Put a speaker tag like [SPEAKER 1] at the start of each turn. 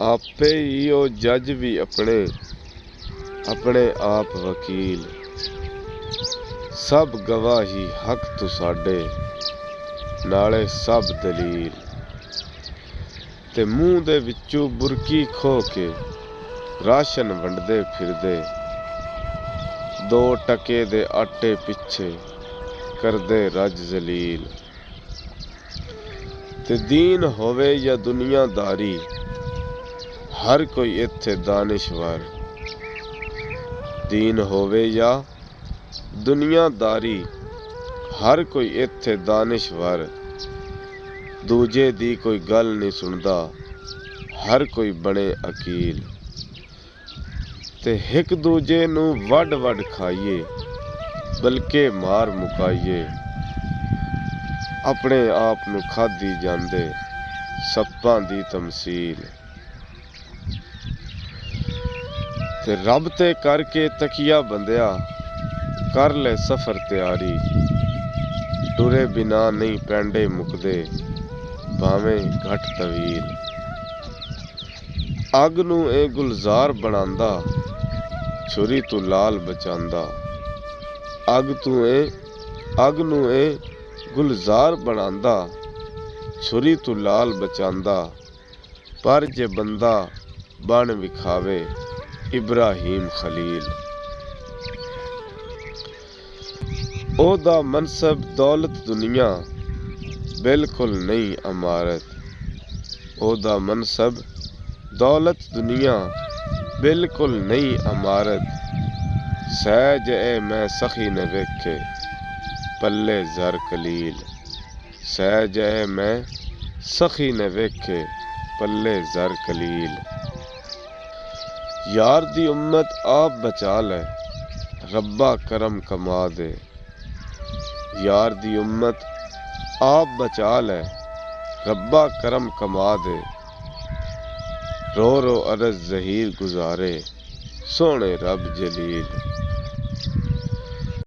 [SPEAKER 1] आपे ही ओ जज भी अपने अपने आप वकील। सब गवाही हक तू साडे नाले सब दलील। ते मूँह दे विचों बुरकी खो के राशन वंडदे फिरदे। 2 टके दे आटे पिछे करदे रज जलील। ते दीन होवे या दुनियादारी हर कोई इत्थे दानिशवर। दीन होवे या दुनियादारी हर कोई इत्थे दानिशवर। दूजे दी कोई गल नहीं सुनदा हर कोई बने अकील। ते हिक दूजे नू वड वड खाइए बल्कि मार मुकाइए। अपने आप नू खाधी जांदे सप्पां दी तमसील। ते रब ते करके तकिया बंदिया कर ले सफर तैयारी। टुरे बिना नहीं पैंडे मुकदे भावें घट तवील। अग नू ए गुलजार बनांदा छुरी तू लाल बचांदा। अग नू ए गुलजार बनांदा छुरी तू लाल बचांदा। पर जे बंदा बन विखावे इब्राहिम खलील। ओदा मनसब दौलत दुनिया बिल्कुल नहीं अमारत। ओदा मनसब दौलत दुनिया बिल्कुल नहीं अमारत। सहज ए मैं सखी ने वेखे पल्ले जर कलील। सहज ए मैं सखी ने वेखे पल्ले जर कलील। यार दी उम्मत आप बचा ले रब्बा करम कमा दे। यार दी उम्मत आप बचा ले रब्बा करम कमा दे। रो रो अरज जहीर गुजारे सोने रब जलील।